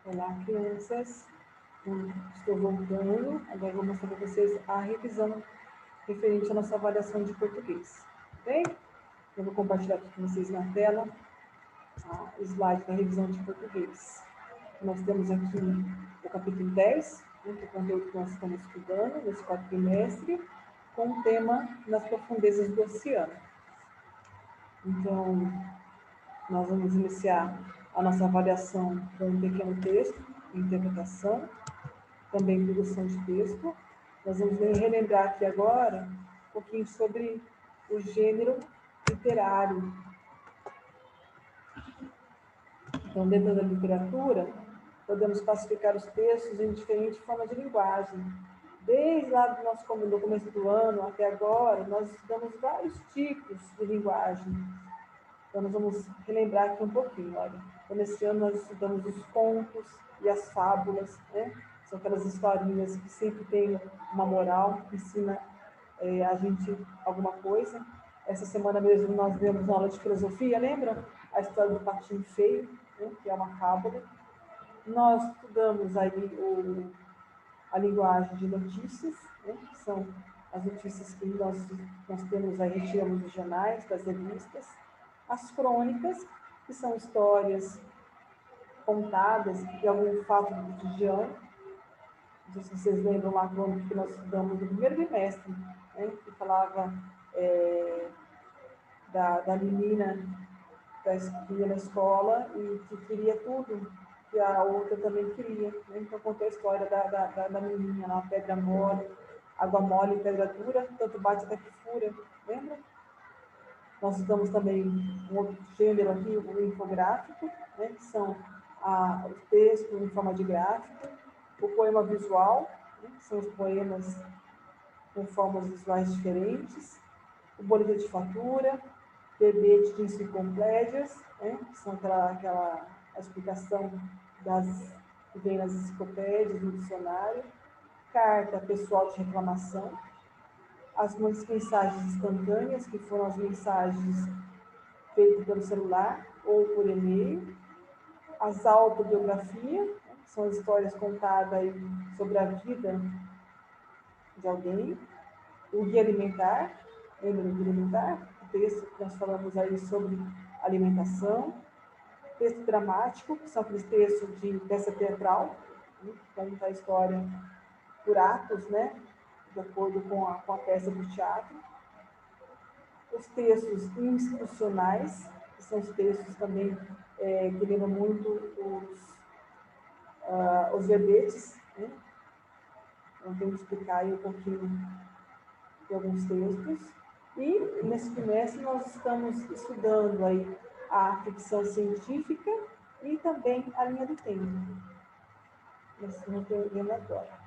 Olá, crianças. Estou voltando. Agora vou mostrar para vocês a revisão referente à nossa avaliação de português. Bem? Eu vou compartilhar aqui com vocês na tela o slide da revisão de português. Nós temos aqui o capítulo 10, né, que é o conteúdo que nós estamos estudando nesse quarto trimestre, com o tema Nas Profundezas do Oceano. Então, nós vamos iniciar a nossa avaliação com um pequeno texto, interpretação, também produção de texto. Nós vamos relembrar aqui agora um pouquinho sobre o gênero literário. Então, dentro da literatura, podemos classificar os textos em diferentes formas de linguagem. Desde lá do começo do ano até agora, nós estudamos vários tipos de linguagem. Então, nós vamos relembrar aqui um pouquinho, olha. Então, nesse ano nós estudamos os contos e as fábulas, né? São aquelas historinhas que sempre tem uma moral, que ensina a gente alguma coisa. Essa semana mesmo nós vemos uma aula de filosofia, lembra? A história do patinho feio, né? Que é uma fábula. Nós estudamos aí a linguagem de notícias, né? Que são as notícias que nós temos aí, retiramos dos jornais, das revistas. As crônicas, que são histórias contadas de algum fato do cotidiano. Não sei se vocês lembram lá a crônica que nós estudamos no primeiro bimestre, né, que falava da menina que ia na escola e que queria tudo que a outra também queria. Né? Então, contou a história da menininha lá, pedra mole, água mole e pedra dura, tanto bate até que fura. Lembra? Nós estudamos também um outro gênero aqui, o infográfico, né, que são o texto em forma de gráfico, o poema visual, né, que são os poemas com formas visuais diferentes, o boletim de fatura, verbete de enciclopédias, né, que são aquela explicação que vem nas enciclopédias, no dicionário, carta pessoal de reclamação, as mensagens instantâneas, que foram as mensagens feitas pelo celular ou por e-mail, as autobiografias, que são as histórias contadas aí sobre a vida de alguém, o guia alimentar, lembra do guia alimentar? O texto que nós falamos aí sobre alimentação, texto dramático, que são aqueles textos de peça teatral, que conta a história por atos, né, de acordo com a peça do teatro, os textos institucionais, que são os textos também que lembram muito os verbetes, né? Então, temos que explicar aí um pouquinho de alguns textos. E, nesse trimestre, nós estamos estudando aí a ficção científica e também a linha do tempo. Nós estamos vendo agora.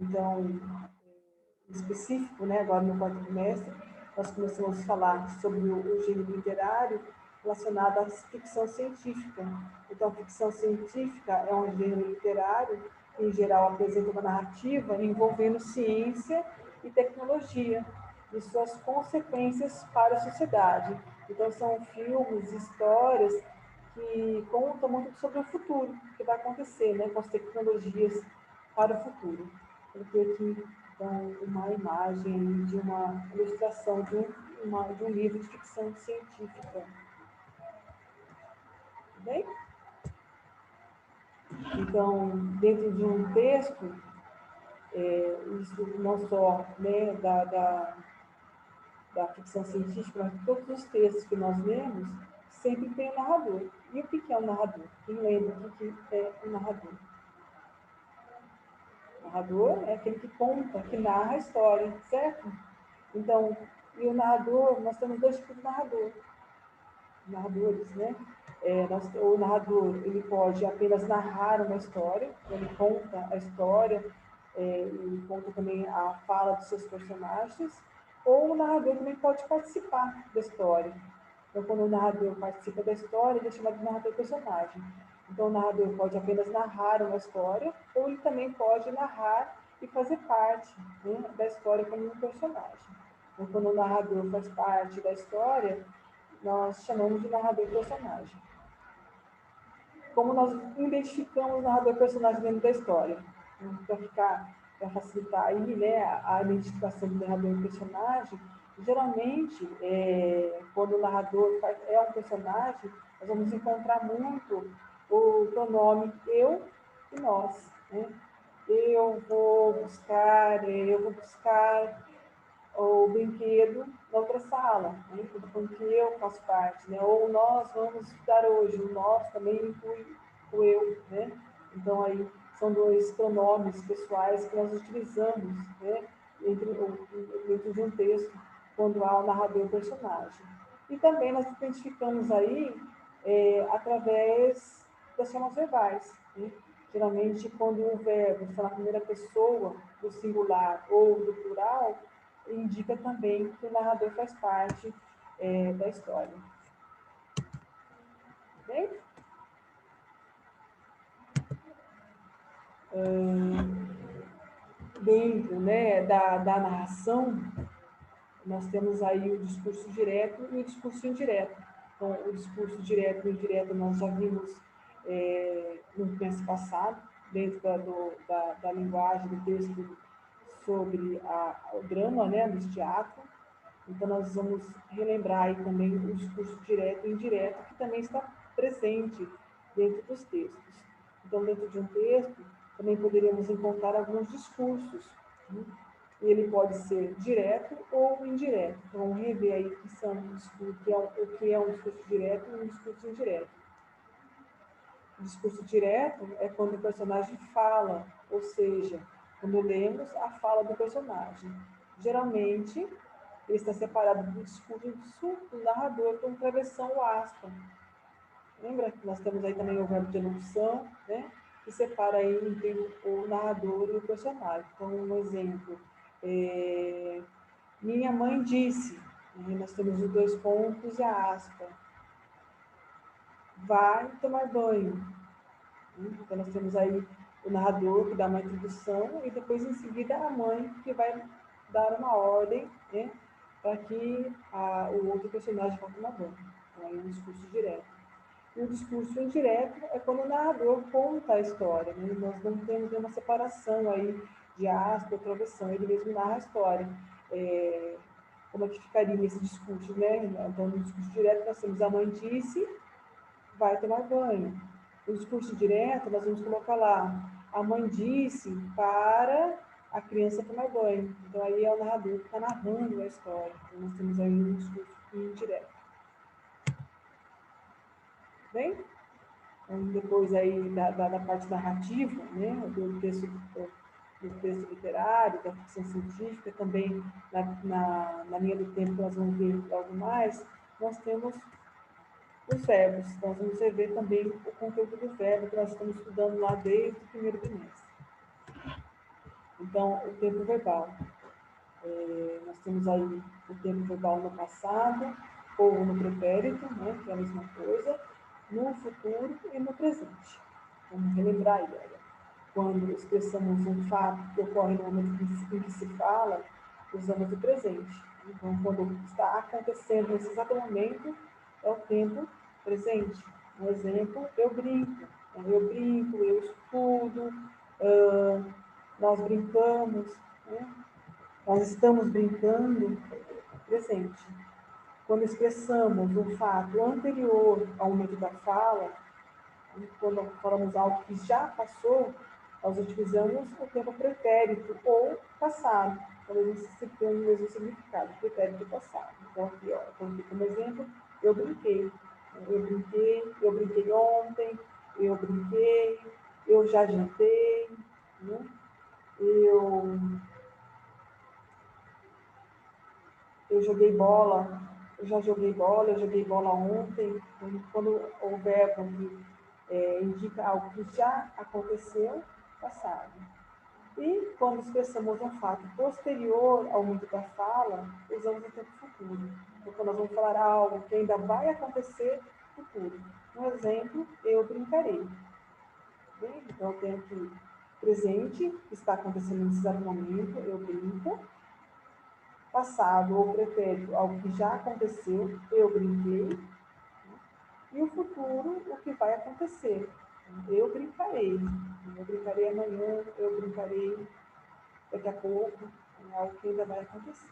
Então, em específico, né, agora no quarto trimestre, nós começamos a falar sobre o gênero literário relacionado à ficção científica. Então, a ficção científica é um gênero literário que, em geral, apresenta uma narrativa envolvendo ciência e tecnologia e suas consequências para a sociedade. Então, são filmes, histórias que contam muito sobre o futuro, o que vai acontecer, né, com as tecnologias para o futuro. Porque aqui então, uma imagem de uma ilustração de um livro de ficção científica. Tudo bem? Então, dentro de um texto, isso não só né, da ficção científica, mas todos os textos que nós lemos, sempre tem um narrador. E o que é um narrador? Quem lembra o que é um narrador? O narrador é aquele que conta, que narra a história, certo? Então, e o narrador, nós temos dois tipos de narradores, né? O narrador, ele pode apenas narrar uma história, ele conta a história, ele conta também a fala dos seus personagens, ou o narrador também pode participar da história. Então, quando o narrador participa da história, ele é chamado de narrador personagem. Então, o narrador pode apenas narrar uma história, ou ele também pode narrar e fazer parte, né, da história como um personagem. Então, quando o narrador faz parte da história, nós chamamos de narrador personagem. Como nós identificamos o narrador personagem dentro da história? Para facilitar aí, né, a identificação do narrador personagem, geralmente, quando o narrador é um personagem, nós vamos encontrar muito o pronome eu e nós, né? Eu vou buscar o brinquedo na outra sala, né? Com que eu faço parte, né? Ou nós vamos estudar hoje, o nós também inclui o eu, né? Então, aí são dois pronomes pessoais que nós utilizamos, né? Dentro de um texto, quando há o narrador personagem. E também nós identificamos aí através das formas verbais, né? Geralmente, quando o verbo está na primeira pessoa, do singular ou do plural, indica também que o narrador faz parte da história. Bem? Dentro, né, da narração, nós temos aí o discurso direto e o discurso indireto. Então, o discurso direto e indireto nós já vimos no mês passado, dentro da linguagem do texto sobre o drama, né, do teatro. Então, nós vamos relembrar aí também o discurso direto e indireto, que também está presente dentro dos textos. Então, dentro de um texto, também poderíamos encontrar alguns discursos, né? E ele pode ser direto ou indireto. Então, vamos rever aí o que é um discurso direto e um discurso indireto. O discurso direto é quando o personagem fala, ou seja, quando lemos a fala do personagem. Geralmente, ele está separado do discurso do narrador com travessão ou aspa. Lembra que nós temos aí também o verbo de elocução, né? Que separa aí entre o narrador e o personagem. Então, um exemplo. Minha mãe disse, né? Nós temos os dois pontos e a aspa. Vai tomar banho. Então, nós temos aí o narrador que dá uma introdução e depois, em seguida, a mãe que vai dar uma ordem, né? Para que o outro personagem vá tomar banho. Então, aí um discurso direto. E o discurso indireto é quando o narrador conta a história, né? Nós não temos nenhuma separação aí de aspa ou travessão, ele mesmo narra a história. Como é que ficaria nesse discurso, né? Então, no discurso direto, nós temos a mãe disse, vai tomar banho. No discurso direto, nós vamos colocar lá, a mãe disse para a criança tomar banho. Então, aí é o narrador que está narrando a história. Então, nós temos aí um discurso indireto. Bem? Então, depois aí da parte narrativa, né, do texto literário, da ficção científica, também na linha do tempo que nós vamos ver algo mais, nós temos os verbos. Nós vamos rever também o conteúdo do verbo que nós estamos estudando lá desde o primeiro trimestre. Então, o tempo verbal. Nós temos aí o tempo verbal no passado ou no pretérito, né, que é a mesma coisa, no futuro e no presente. Vamos relembrar a ideia. Quando expressamos um fato que ocorre no momento em que se fala, usamos o presente. Então, quando está acontecendo nesse exato momento, é o tempo presente. Um exemplo, eu brinco. Eu estudo, nós brincamos, né? Nós estamos brincando, presente. Quando expressamos um fato anterior ao momento da fala, quando falamos algo que já passou, nós utilizamos o tempo pretérito ou passado, quando eles têm o mesmo significado, pretérito e passado. Então, aqui, ó, como exemplo, eu brinquei. Eu brinquei ontem, eu brinquei, eu já jantei, né? Eu joguei bola, eu joguei bola ontem. Quando o verbo indica algo que já aconteceu, passado. E quando expressamos um fato posterior ao momento da fala, usamos o tempo futuro. Então, quando nós vamos falar algo que ainda vai acontecer, futuro. Um exemplo, eu brincarei. Bem, então, eu tenho aqui presente, que está acontecendo nesse exato momento, eu brinco. passado ou pretérito, algo que já aconteceu, eu brinquei, e o futuro, o que vai acontecer. Eu brincarei amanhã, eu brincarei daqui a pouco, é algo que ainda vai acontecer.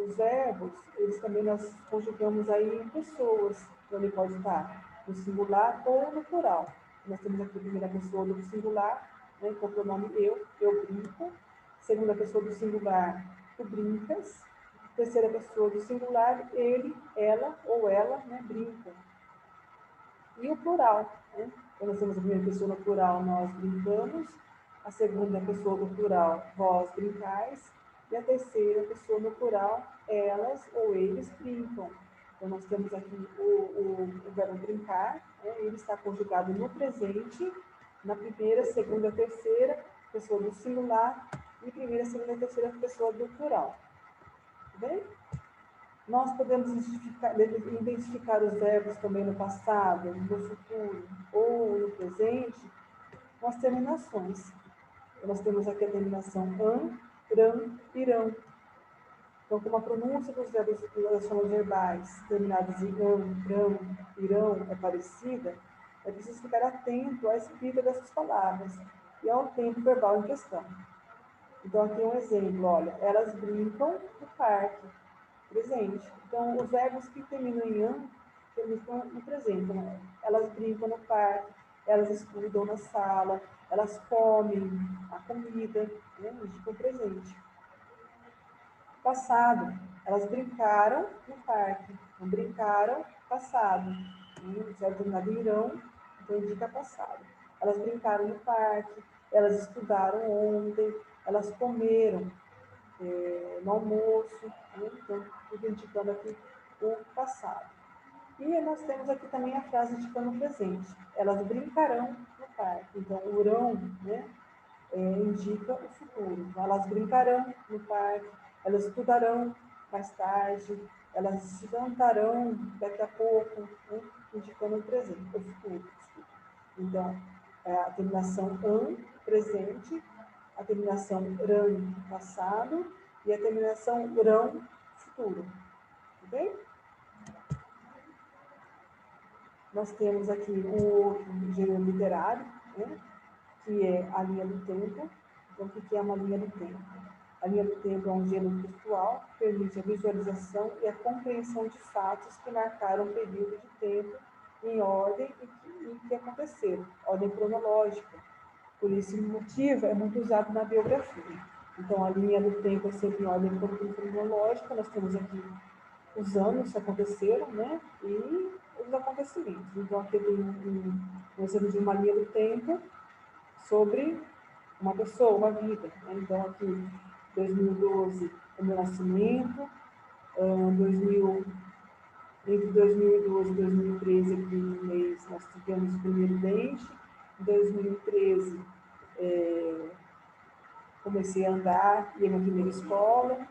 Os verbos, eles também nós conjugamos aí em pessoas, então ele pode estar no singular ou no plural. Nós temos aqui a primeira pessoa do singular, né, com o pronome eu brinco. Segunda pessoa do singular, tu brincas. Terceira pessoa do singular, ele, ela ou ela, né, brinca. E o plural, né? Então, nós temos a primeira pessoa no plural, nós brincamos. A segunda pessoa no plural, vós brincais. E a terceira pessoa no plural, elas ou eles brincam. Então, nós temos aqui o verbo brincar, né? Ele está conjugado no presente, na primeira, segunda, terceira pessoa do singular e primeira, segunda e terceira pessoa do plural. Tudo bem? Nós podemos identificar os verbos também no passado, no futuro ou no presente com as terminações. Nós temos aqui a terminação an, ran, irão. Então, como a pronúncia dos verbos das formas verbais terminadas em an, ran, irão é parecida, é preciso ficar atento à escrita dessas palavras e ao tempo verbal em questão. Então, aqui um exemplo, olha, elas brincam no parque, presente. Então, os verbos que terminam em an, terminam no presente. Né? Elas brincam no parque, elas estudam na sala, elas comem a comida, né? Indicam o presente. Passado, elas brincaram no parque. Não brincaram, passado. O verbo terminado em irão, então indica passado. Elas brincaram no parque, elas estudaram ontem, elas comeram no almoço, né? Então, tudo indicando aqui o passado. E nós temos aqui também a frase indicando o presente. Elas brincarão no parque. Então, o irão, né, indica o futuro. Então, elas brincarão no parque, elas estudarão mais tarde, elas se jantarão daqui a pouco, né, indicando o presente, o futuro. Então, a terminação an, presente, a terminação ran, passado, e a terminação rão, futuro. Tudo bem? Nós temos aqui o gênero literário, né, que é a linha do tempo. Então, o que é uma linha do tempo? A linha do tempo é um gênero textual que permite a visualização e a compreensão de fatos que marcaram um período de tempo em ordem e que aconteceram, ordem cronológica. Por esse motivo, é muito usado na biografia. Então, a linha do tempo é sempre em ordem cronológica. Nós temos aqui os anos que aconteceram, né? E os acontecimentos. Então, aqui tem um exemplo de uma linha do tempo sobre uma pessoa, uma vida. Né? Então, aqui, 2012 é o meu nascimento, 2000, entre 2012 e 2013, aqui no mês, nós tivemos o primeiro dente. Em 2013, comecei a andar, ia na primeira escola.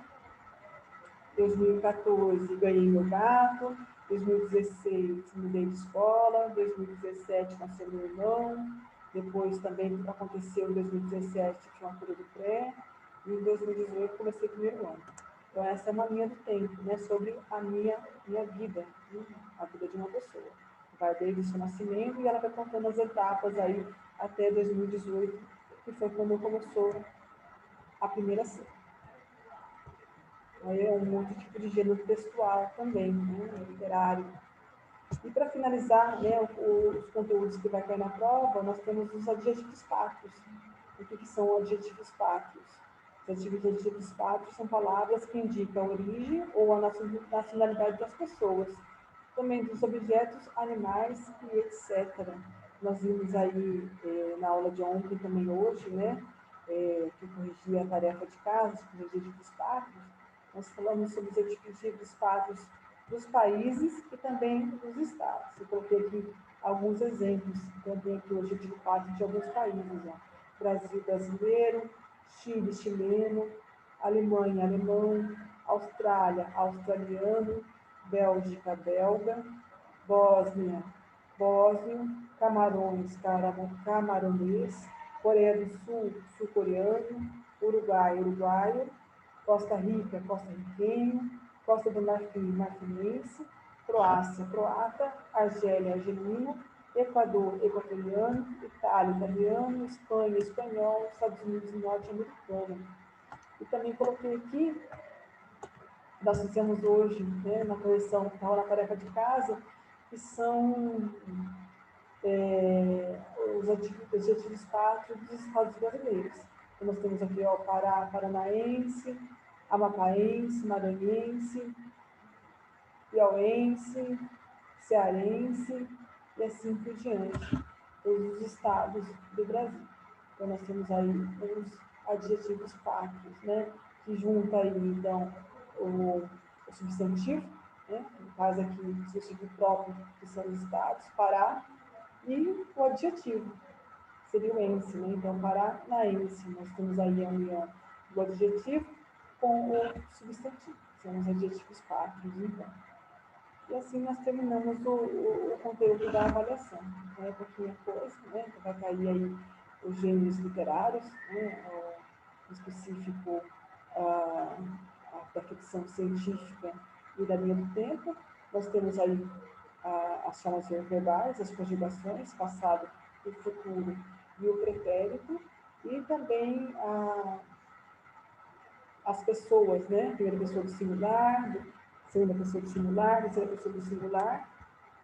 2014, ganhei meu gato. 2016, mudei de escola. 2017, nasceu meu irmão. Depois também aconteceu em 2017, tinha uma cura do pré. E em 2018, comecei o primeiro ano. Então, essa é uma linha do tempo, né, sobre a minha vida, né, a vida de uma pessoa. Vai desde o seu nascimento e ela vai contando as etapas aí até 2018, que foi quando começou a primeira série. Aí é um outro tipo de gênero textual também, né, literário. E para finalizar, né, os conteúdos que vai cair na prova, nós temos os adjetivos pátrios. O que são adjetivos pátrios? Os adjetivos pátrios são palavras que indicam a origem ou a nacionalidade das pessoas, também dos objetos, animais e etc. Nós vimos aí na aula de ontem também hoje, né, que corrigia a tarefa de casa, os adjetivos pátrios. Nós falamos sobre os adjetivos pátrios dos países e também dos estados. Eu coloquei aqui alguns exemplos, também aqui o adjetivo pátrio de alguns países. Ó. Brasil, brasileiro, Chile, chileno, Alemanha, alemão, Austrália, australiano, Bélgica, belga, Bósnia, bósnio, Camarões, camaronês, Coreia do Sul, sul-coreano, Uruguai, uruguaio, Costa Rica, costarriquenho, Costa do Marfim, marfinense, Croácia, croata, Argélia, argelino, Equador, equatoriano, Itália, italiano, Espanha, espanhol, Estados Unidos, norte-americano. E também coloquei aqui, nós fizemos hoje, né, na correção, estava na tarefa de casa, que são os adjetivos pátrios dos estados brasileiros. Então, nós temos aqui, ó, Pará, paranaense, amapaense, maranhense, piauense, cearense e assim por diante, todos os estados do Brasil. Então, nós temos aí os adjetivos pátrios, né, que junta aí, então, o substantivo, né, no caso aqui, o substantivo próprio, que são os estados, Pará, e o adjetivo, seria o ense, né? Então, paranaense, nós temos aí a união do adjetivo com o substantivo, são os adjetivos pátrios, então. E assim nós terminamos o conteúdo da avaliação, né? Pouquinha coisa, né? Vai cair aí os gêneros literários, né? O específico da ficção científica e da linha do tempo. Nós temos aí as formas verbais, as conjugações, passado e futuro e o pretérito, e também as pessoas, né? Primeira pessoa do singular, segunda pessoa do singular, terceira pessoa do singular,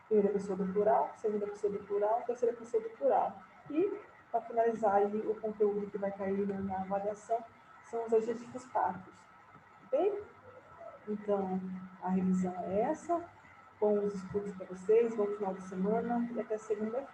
primeira pessoa do plural, segunda pessoa do plural, terceira pessoa do plural. E, para finalizar aí, o conteúdo que vai cair na avaliação são os adjetivos pátrios. Bem, então, a revisão é essa. Bons estudos para vocês, bom final de semana e até segunda-feira.